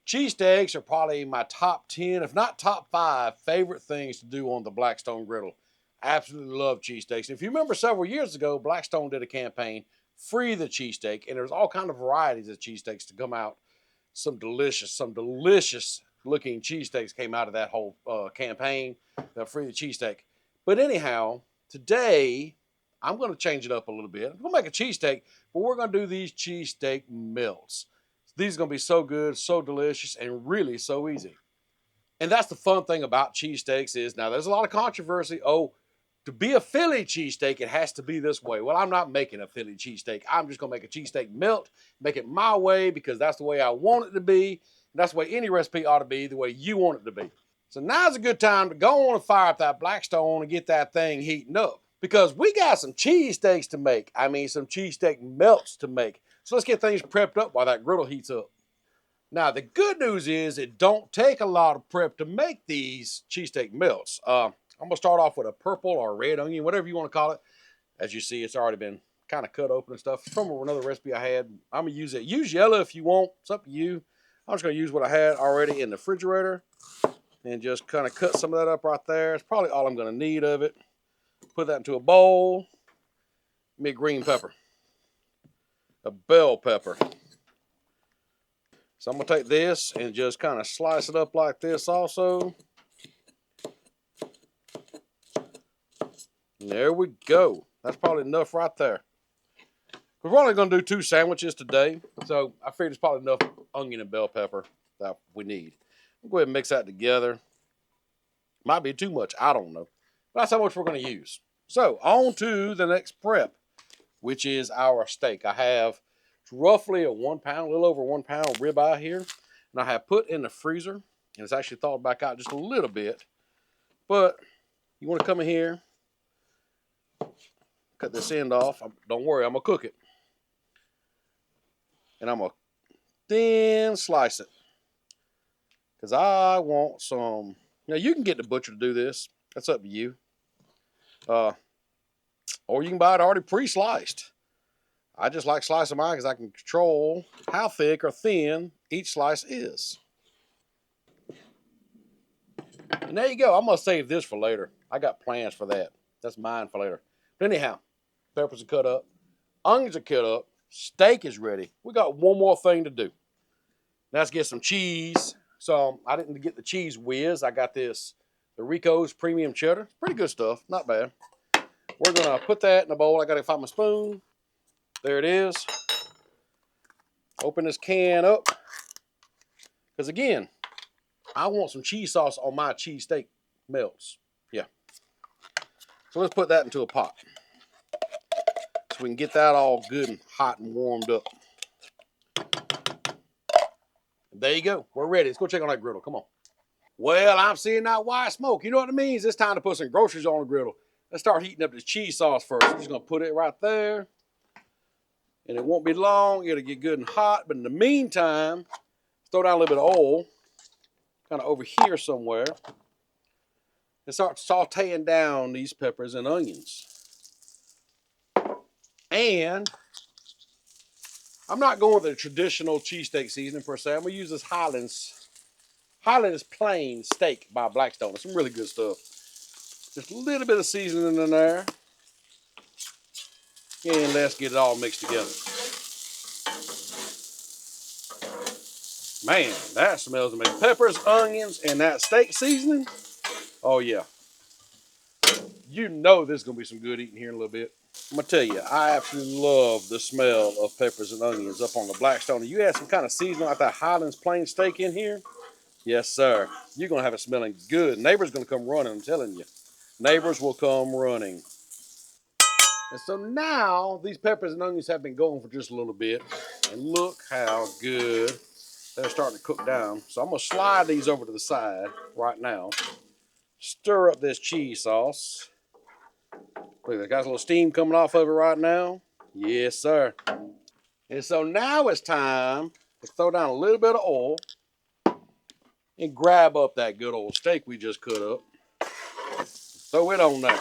Cheesesteaks are probably my top 10, if not top 5, favorite things to do on the Blackstone Griddle. Absolutely love cheesesteaks. If you remember several years ago, Blackstone did a campaign, Free the Cheesesteak, and there's all kind of varieties of cheesesteaks to come out. Some delicious looking cheesesteaks came out of that whole campaign, the Free the Cheesesteak. But anyhow, today I'm going to change it up a little bit. I'm going to make a cheesesteak, but we're going to do these cheesesteak melts. These are going to be so good, so delicious, and really so easy. And that's the fun thing about cheesesteaks is, now there's a lot of controversy. Oh, to be a Philly cheesesteak, it has to be this way. Well, I'm not making a Philly cheesesteak. I'm just going to make a cheesesteak melt, make it my way because that's the way I want it to be. And that's the way any recipe ought to be, the way you want it to be. So now's a good time to go on and fire up that Blackstone and get that thing heating up because we got some cheesesteaks to make. I mean, some cheesesteak melts to make. So let's get things prepped up while that griddle heats up. Now, the good news is it don't take a lot of prep to make these cheesesteak melts. I'm going to start off with a purple or red onion, whatever you want to call it. As you see, it's already been kind of cut open and stuff. It's from another recipe I had. I'm going to use it. Use yellow if you want. It's up to you. I'm just going to use what I had already in the refrigerator and just kind of cut some of that up right there. It's probably all I'm going to need of it. Put that into a bowl. Give me a green pepper. A bell pepper. So I'm going to take this and just kind of slice it up like this also. And there we go. That's probably enough right there. We're only going to do 2 sandwiches today, so I figured it's probably enough onion and bell pepper that we need. We'll go ahead and mix that together. Might be too much, I don't know. But that's how much we're going to use. So on to the next prep, which is our steak. I have roughly a 1 pound, a little over 1 pound ribeye here. And I have put in the freezer, and it's actually thawed back out just a little bit. But you want to come in here, cut this end off. Don't worry, I'm going to cook it. And I'm going to thin slice it. Because I want some. Now, you can get the butcher to do this. That's up to you. Or you can buy it already pre-sliced. I just like slicing mine because I can control how thick or thin each slice is. And there you go. I'm going to save this for later. I got plans for that. That's mine for later. But anyhow, peppers are cut up. Onions are cut up. Steak is ready. We got one more thing to do. Now let's get some cheese. So I didn't get the cheese whiz. I got this, the Rico's premium cheddar. Pretty good stuff. Not bad. We're going to put that in a bowl. I got to find my spoon. There it is. Open this can up. Because again, I want some cheese sauce on my cheesesteak melts. Yeah. So let's put that into a pot. So we can get that all good and hot and warmed up. There you go. We're ready. Let's go check on that griddle. Come on. Well, I'm seeing that white smoke. You know what it means? It's time to put some groceries on the griddle. Let's start heating up this cheese sauce first. I'm just going to put it right there. And it won't be long. It'll get good and hot. But in the meantime, throw down a little bit of oil. Kind of over here somewhere. And start sauteing down these peppers and onions. And I'm not going with the traditional cheesesteak seasoning per se. I'm going to use this Highlands plain steak by Blackstone. It's some really good stuff. Just a little bit of seasoning in there. And let's get it all mixed together. Man, that smells amazing. Peppers, onions, and that steak seasoning. Oh, yeah. You know there's going to be some good eating here in a little bit. I'm going to tell you, I absolutely love the smell of peppers and onions up on the Blackstone. You add some kind of seasoning like that Highlands plain steak in here. Yes, sir. You're going to have it smelling good. Neighbors going to come running, I'm telling you. Neighbors will come running. And so now these peppers and onions have been going for just a little bit. And look how good they're starting to cook down. So I'm going to slide these over to the side right now. Stir up this cheese sauce. Look, they got a little steam coming off of it right now. Yes, sir. And so now it's time to throw down a little bit of oil and grab up that good old steak we just cut up. Throw it on there.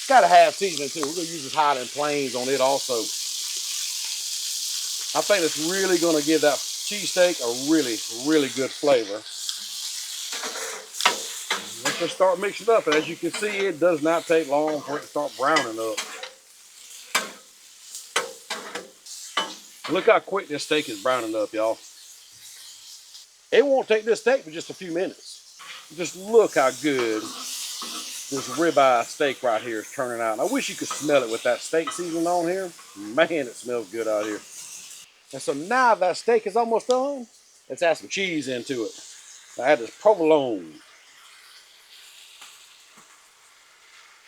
Got to have seasoning too. We're going to use this Highland Plains on it also. I think it's really going to give that cheesesteak a really, really good flavor. Let's just start mixing it up. And as you can see, it does not take long for it to start browning up. Look how quick this steak is browning up, y'all. It won't take this steak for just a few minutes. Just look how good this ribeye steak right here is turning out. And I wish you could smell it with that steak seasoning on here. Man, it smells good out here. And so now that steak is almost done, let's add some cheese into it. I add this provolone.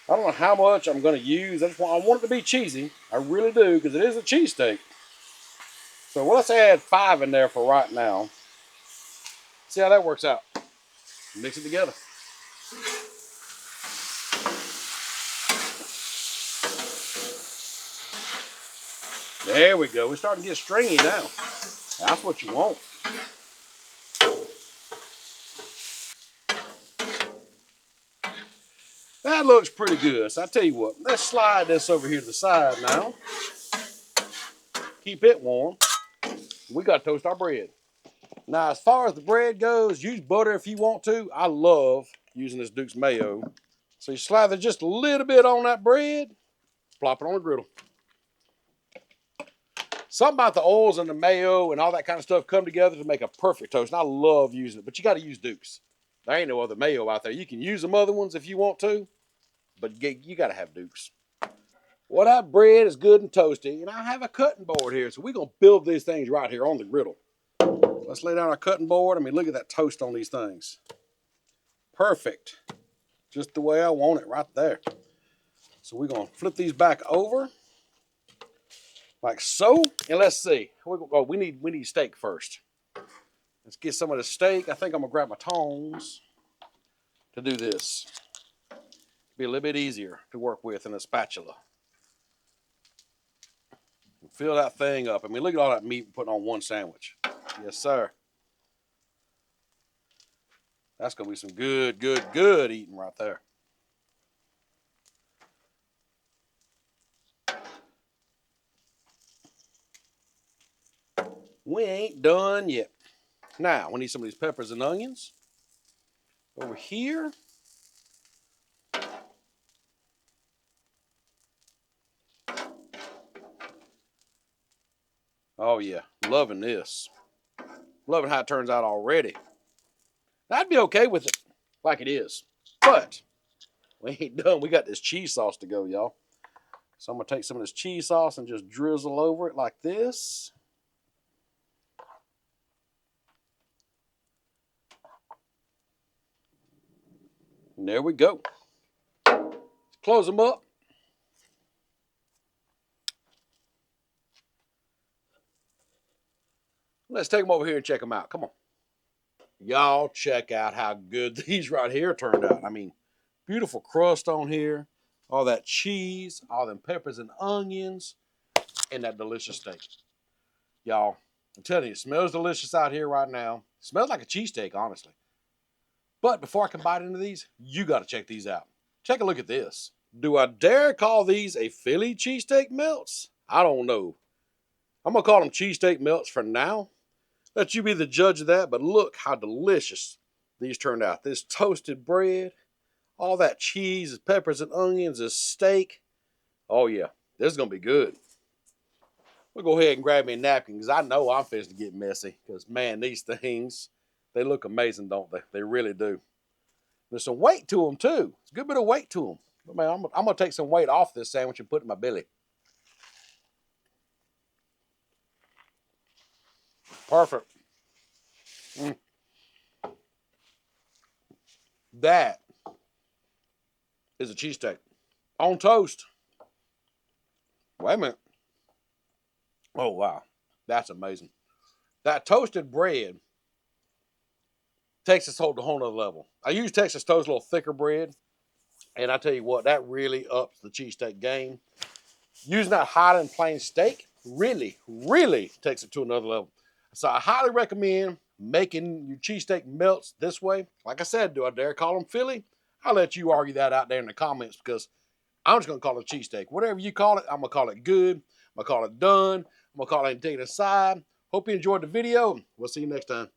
I don't know how much I'm going to use. I want it to be cheesy. I really do, because it is a cheesesteak. So let's add 5 in there for right now. See how that works out. Mix it together. There we go. We're starting to get stringy now. That's what you want. That looks pretty good. So I tell you what, let's slide this over here to the side now. Keep it warm. We got to toast our bread. Now, as far as the bread goes, use butter if you want to. I love using this Duke's mayo. So you slather just a little bit on that bread, plop it on the griddle. Something about the oils and the mayo and all that kind of stuff come together to make a perfect toast. And I love using it, but you got to use Duke's. There ain't no other mayo out there. You can use some other ones if you want to, but you got to have Duke's. Well, that bread is good and toasty, and I have a cutting board here, so we're going to build these things right here on the griddle. Let's lay down our cutting board. I mean, look at that toast on these things. Perfect. Just the way I want it right there. So we're going to flip these back over like so. And let's see. Oh, we need steak first. Let's get some of the steak. I think I'm going to grab my tongs to do this. Be a little bit easier to work with than a spatula. Fill that thing up. I mean, look at all that meat we're putting on one sandwich. Yes, sir. That's going to be some good eating right there. We ain't done yet. Now, we need some of these peppers and onions. Over here. Oh, yeah. Loving this. Loving how it turns out already. I'd be okay with it like it is. But we ain't done. We got this cheese sauce to go, y'all. So I'm going to take some of this cheese sauce and just drizzle over it like this. And there we go. Close them up. Let's take them over here and check them out. Come on. Y'all check out how good these right here turned out. I mean, beautiful crust on here. All that cheese, all them peppers and onions, and that delicious steak. Y'all, I'm telling you, it smells delicious out here right now. It smells like a cheesesteak, honestly. But before I can bite into these, you got to check these out. Take a look at this. Do I dare call these a Philly cheesesteak melts? I don't know. I'm going to call them cheesesteak melts for now. Let you be the judge of that, but look how delicious these turned out. This toasted bread, all that cheese, peppers and onions, this steak. Oh yeah, this is going to be good. We'll go ahead and grab me a napkin because I know I'm fixing to get messy because, man, these things, they look amazing, don't they? They really do. There's some weight to them, too. It's a good bit of weight to them. But, man, I'm going to take some weight off this sandwich and put it in my belly. Perfect. That is a cheesesteak on toast. Wait a minute. Oh, wow. That's amazing. That toasted bread takes us to a whole nother level. I use Texas Toast, a little thicker bread. And I tell you what, that really ups the cheesesteak game. Using that Highland plain steak really takes it to another level. So I highly recommend making your cheesesteak melts this way. Like I said, do I dare call them Philly? I'll let you argue that out there in the comments because I'm just going to call it cheesesteak. Whatever you call it, I'm going to call it good. I'm going to call it done. I'm going to call it and take it aside. Hope you enjoyed the video. We'll see you next time.